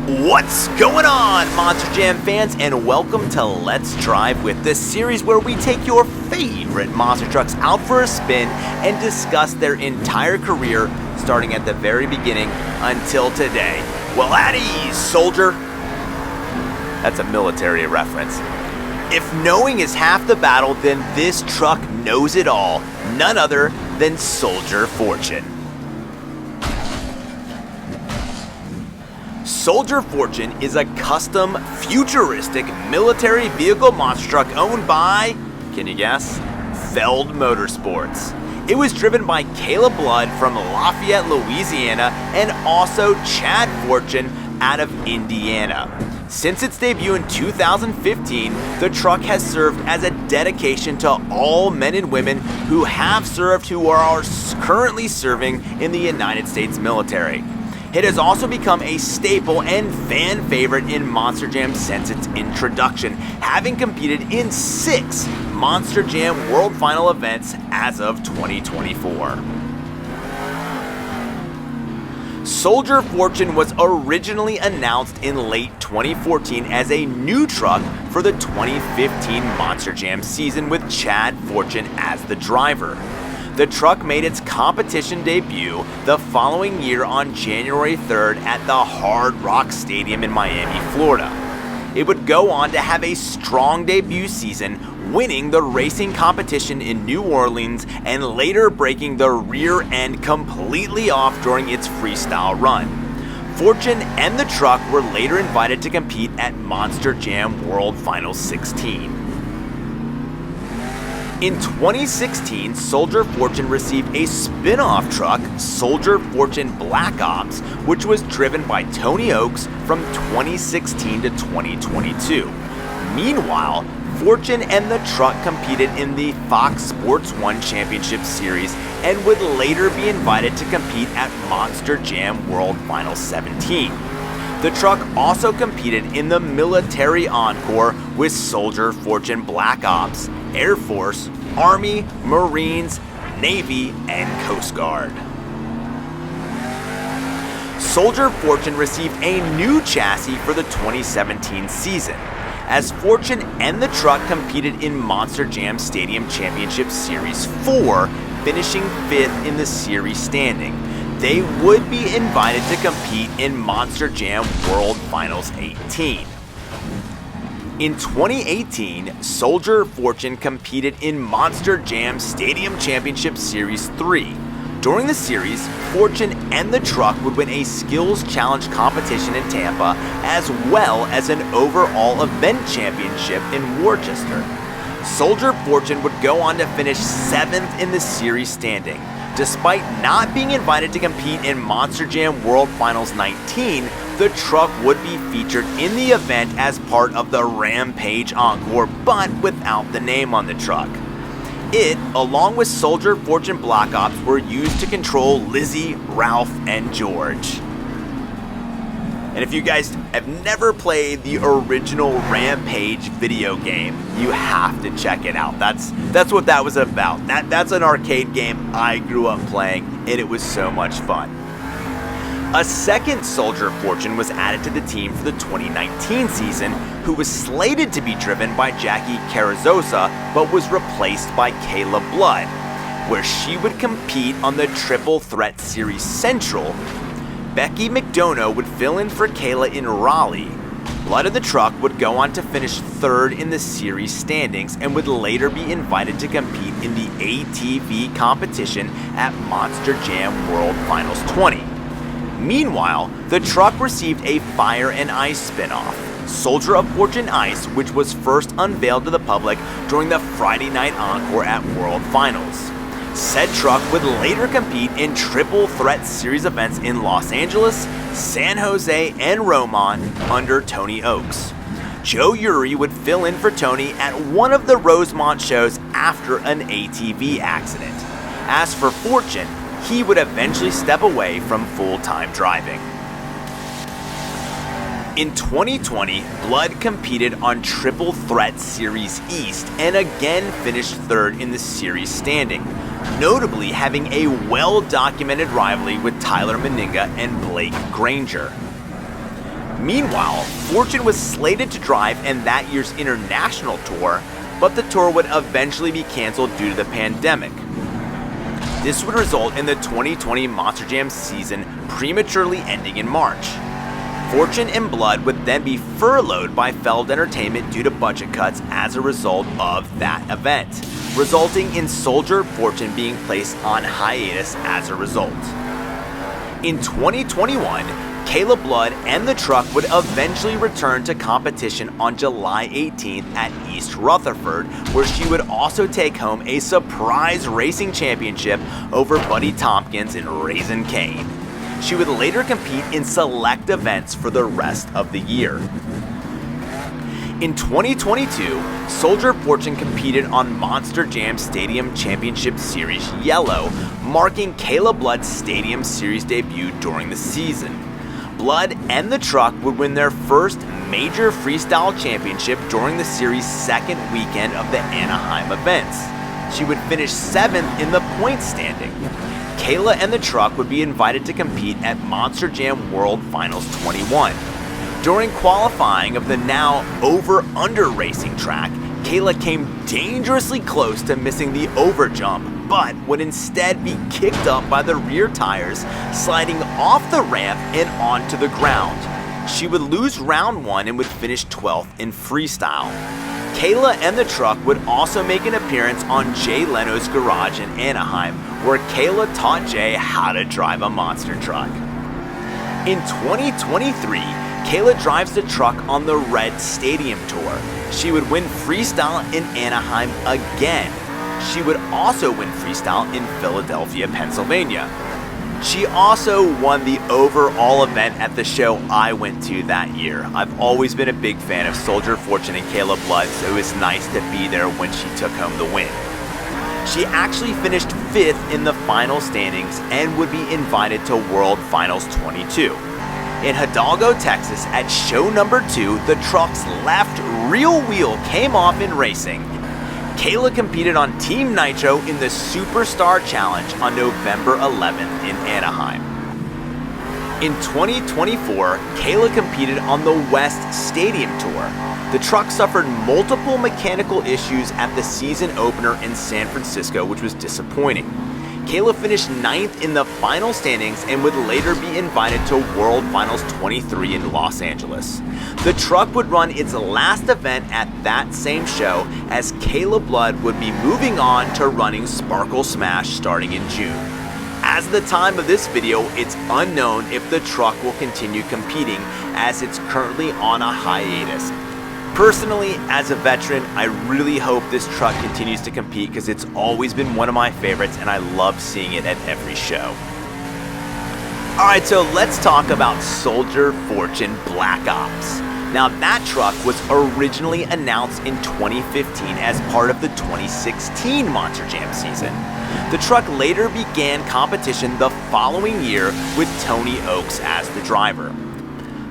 What's going on, Monster Jam fans, and welcome to Let's Drive With, the series where we take your favorite monster trucks out for a spin and discuss their entire career, starting at the very beginning until today. Well, at ease, soldier. That's a military reference. If knowing is half the battle, then this truck knows it all. None other than Soldier Fortune. Soldier Fortune is a custom, futuristic military vehicle monster truck owned by, can you guess? Feld Motorsports. It was driven by Kayla Blood from Lafayette, Louisiana, and also Chad Fortune out of Indiana. Since its debut in 2015, the truck has served as a dedication to all men and women who have served who are currently serving in the United States military. It has also become a staple and fan favorite in Monster Jam since its introduction, having competed in 6 Monster Jam World Final events as of 2024. Soldier Fortune was originally announced in late 2014 as a new truck for the 2015 Monster Jam season with Chad Fortune as the driver. The truck made its competition debut the following year on January 3rd at the Hard Rock Stadium in Miami, Florida. It would go on to have a strong debut season, winning the racing competition in New Orleans and later breaking the rear end completely off during its freestyle run. Fortune and the truck were later invited to compete at Monster Jam World Final 16. In 2016, Soldier Fortune received a spin-off truck, Soldier Fortune Black Ops, which was driven by Tony Oaks from 2016 to 2022. Meanwhile, Fortune and the truck competed in the Fox Sports 1 Championship Series and would later be invited to compete at Monster Jam World Final 17. The truck also competed in the Military Encore with Soldier Fortune Black Ops, Air Force, Army, Marines, Navy, and Coast Guard. Soldier Fortune received a new chassis for the 2017 season, as Fortune and the truck competed in Monster Jam Stadium Championship Series 4, finishing 5th in the series standing. They would be invited to compete in Monster Jam World Finals 18. In 2018, Soldier Fortune competed in Monster Jam Stadium Championship Series 3. During the series, Fortune and the truck would win a Skills Challenge competition in Tampa, as well as an overall event championship in Worcester. Soldier Fortune would go on to finish 7th in the series standing. Despite not being invited to compete in Monster Jam World Finals 19, the truck would be featured in the event as part of the Rampage Encore, but without the name on the truck. It, along with Soldier Fortune Black Ops, were used to control Lizzie, Ralph, and George. And if you guys have never played the original Rampage video game, you have to check it out. That's what that was about. That's an arcade game I grew up playing, and it was so much fun. A second Soldier Fortune was added to the team for the 2019 season, who was slated to be driven by Jackie Carrizosa, but was replaced by Kayla Blood, where she would compete on the Triple Threat Series Central. Becky McDonough would fill in for Kayla in Raleigh. Blood of the truck would go on to finish 3rd in the series standings and would later be invited to compete in the ATV competition at Monster Jam World Finals 20. Meanwhile, the truck received a Fire and Ice spin-off, Soldier of Fortune Ice, which was first unveiled to the public during the Friday Night Encore at World Finals. Said truck would later compete in Triple Threat Series events in Los Angeles, San Jose, and Roman under Tony Oaks. Joe Uri would fill in for Tony at one of the Rosemont shows after an ATV accident. As for Fortune, he would eventually step away from full-time driving. In 2020, Blood competed on Triple Threat Series East and again finished 3rd in the series standing, notably having a well-documented rivalry with Tyler Meninga and Blake Granger. Meanwhile, Fortune was slated to drive in that year's international tour, but the tour would eventually be canceled due to the pandemic. This would result in the 2020 Monster Jam season prematurely ending in March. Fortune and Blood would then be furloughed by Feld Entertainment due to budget cuts as a result of that event, resulting in Soldier of Fortune being placed on hiatus as a result. In 2021, Kayla Blood and the truck would eventually return to competition on July 18th at East Rutherford, where she would also take home a surprise racing championship over Buddy Tompkins and Raising Cane. She would later compete in select events for the rest of the year. In 2022, Soldier of Fortune competed on Monster Jam Stadium Championship Series Yellow, marking Kayla Blood's Stadium Series debut during the season. Blood and the truck would win their first major freestyle championship during the series' second weekend of the Anaheim events. She would finish 7th in the point standing. Kayla and the truck would be invited to compete at Monster Jam World Finals 21. During qualifying of the now over-under racing track, Kayla came dangerously close to missing the over jump, but would instead be kicked up by the rear tires, sliding off the ramp and onto the ground. She would lose round 1 and would finish 12th in freestyle. Kayla and the truck would also make an appearance on Jay Leno's Garage in Anaheim, where Kayla taught Jay how to drive a monster truck. In 2023, Kayla drives the truck on the Red Stadium Tour. She would win freestyle in Anaheim again. She would also win freestyle in Philadelphia, Pennsylvania. She also won the overall event at the show I went to that year. I've always been a big fan of Soldier of Fortune and Kayla Blood, so it was nice to be there when she took home the win. She actually finished 5th in the final standings and would be invited to World Finals 22. In Hidalgo, Texas, at show number 2, the truck's left rear wheel came off in racing. Kayla competed on Team Nitro in the Superstar Challenge on November 11th in Anaheim. In 2024, Kayla competed on the West Stadium Tour. The truck suffered multiple mechanical issues at the season opener in San Francisco, which was disappointing. Kayla finished 9th in the final standings and would later be invited to World Finals 23 in Los Angeles. The truck would run its last event at that same show, as Kayla Blood would be moving on to running Sparkle Smash starting in June. As of the time of this video, it's unknown if the truck will continue competing, as it's currently on a hiatus. Personally, as a veteran, I really hope this truck continues to compete because it's always been one of my favorites and I love seeing it at every show. Alright, so let's talk about Soldier of Fortune Black Ops. Now, that truck was originally announced in 2015 as part of the 2016 Monster Jam season. The truck later began competition the following year with Tony Oaks as the driver.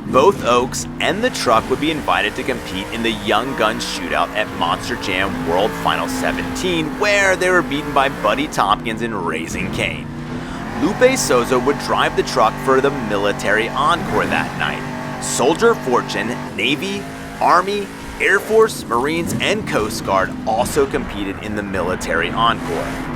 Both Oaks and the truck would be invited to compete in the Young Guns shootout at Monster Jam World Final 17, where they were beaten by Buddy Tompkins and Raising Cane. Lupe Souza would drive the truck for the military encore that night. Soldier of Fortune, Navy, Army, Air Force, Marines, and Coast Guard also competed in the military encore.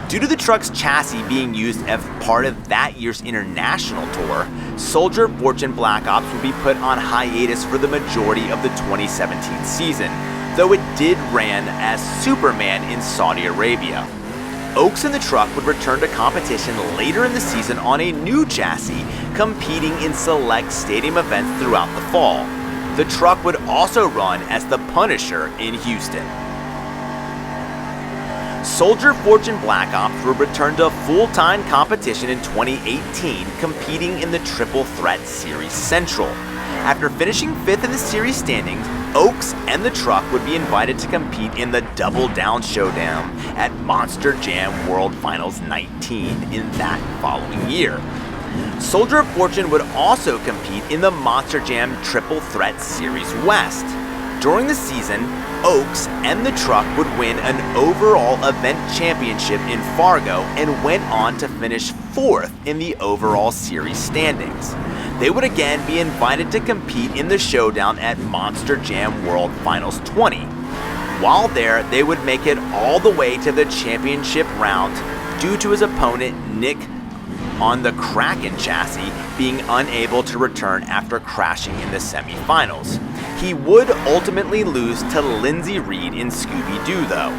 Due to the truck's chassis being used as part of that year's international tour, Soldier of Fortune Black Ops would be put on hiatus for the majority of the 2017 season, though it did ran as Superman in Saudi Arabia. Oaks and the truck would return to competition later in the season on a new chassis, competing in select stadium events throughout the fall. The truck would also run as the Punisher in Houston. Soldier of Fortune Black Ops would return to full-time competition in 2018, competing in the Triple Threat Series Central. After finishing 5th in the series standings, Oaks and the truck would be invited to compete in the Double Down Showdown at Monster Jam World Finals 19 in that following year. Soldier of Fortune would also compete in the Monster Jam Triple Threat Series West. During the season, Oaks and the truck would win an overall event championship in Fargo and went on to finish 4th in the overall series standings. they would again be invited to compete in the showdown at Monster Jam World Finals 20. While there, they would make it all the way to the championship round due to his opponent Nick on the Kraken chassis being unable to return after crashing in the semifinals. He would ultimately lose to Lindsey Reed in Scooby-Doo though.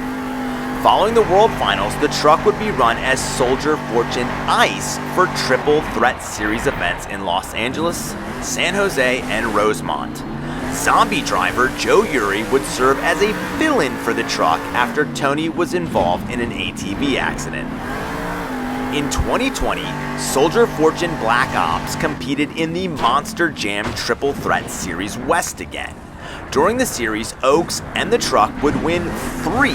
Following the World Finals, the truck would be run as Soldier Fortune Ice for Triple Threat Series events in Los Angeles, San Jose, and Rosemont. Zombie driver Joe Uri would serve as a fill-in for the truck after Tony was involved in an ATV accident. In 2020, Soldier Fortune Black Ops competed in the Monster Jam Triple Threat Series West again. During the series, Oaks and the truck would win 3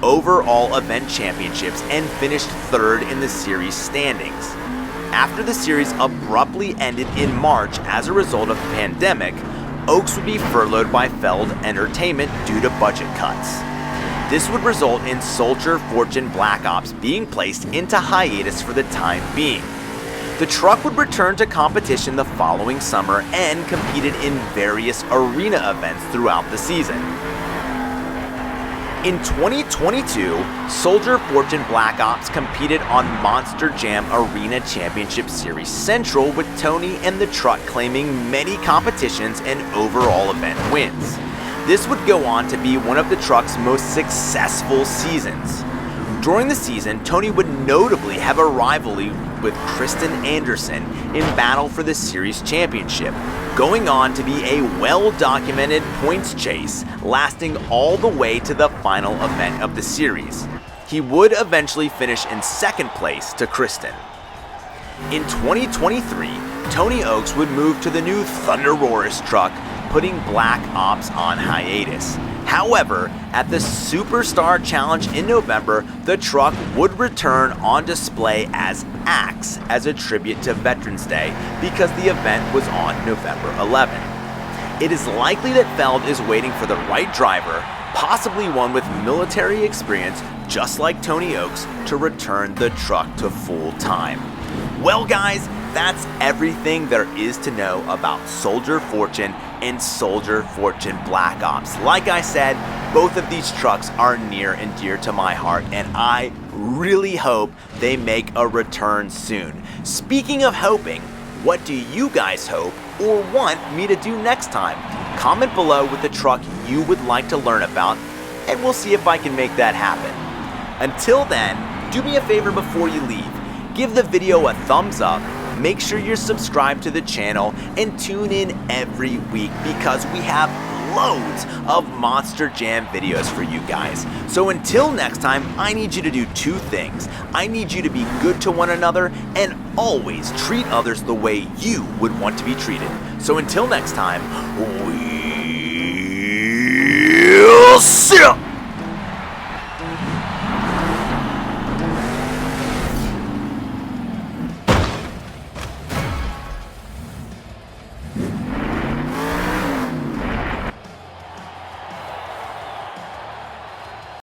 overall event championships and finished 3rd in the series standings. After the series abruptly ended in March as a result of the pandemic, Oaks would be furloughed by Feld Entertainment due to budget cuts. This would result in Soldier Fortune Black Ops being placed into hiatus for the time being. The truck would return to competition the following summer and competed in various arena events throughout the season. In 2022, Soldier Fortune Black Ops competed on Monster Jam Arena Championship Series Central, with Tony and the truck claiming many competitions and overall event wins. This would go on to be one of the truck's most successful seasons. During the season, Tony would notably have a rivalry with Kristen Anderson in battle for the series championship, going on to be a well-documented points chase lasting all the way to the final event of the series. He would eventually finish in 2nd place to Kristen. In 2023, Tony Oaks would move to the new Thunder Roarus truck, putting Black Ops on hiatus. However, at the Superstar Challenge in November, the truck would return on display as Axe as a tribute to Veterans Day because the event was on November 11th. It is likely that Feld is waiting for the right driver, possibly one with military experience just like Tony Oaks, to return the truck to full time. Well guys, that's everything there is to know about Soldier Fortune and Soldier Fortune Black Ops. Like I said, both of these trucks are near and dear to my heart, and I really hope they make a return soon. Speaking of hoping, what do you guys hope or want me to do next time? Comment below with the truck you would like to learn about, and we'll see if I can make that happen. Until then, do me a favor before you leave. Give the video a thumbs up, make sure you're subscribed to the channel, and tune in every week because we have loads of Monster Jam videos for you guys. So until next time, I need you to do 2 things. I need you to be good to one another and always treat others the way you would want to be treated. So until next time, we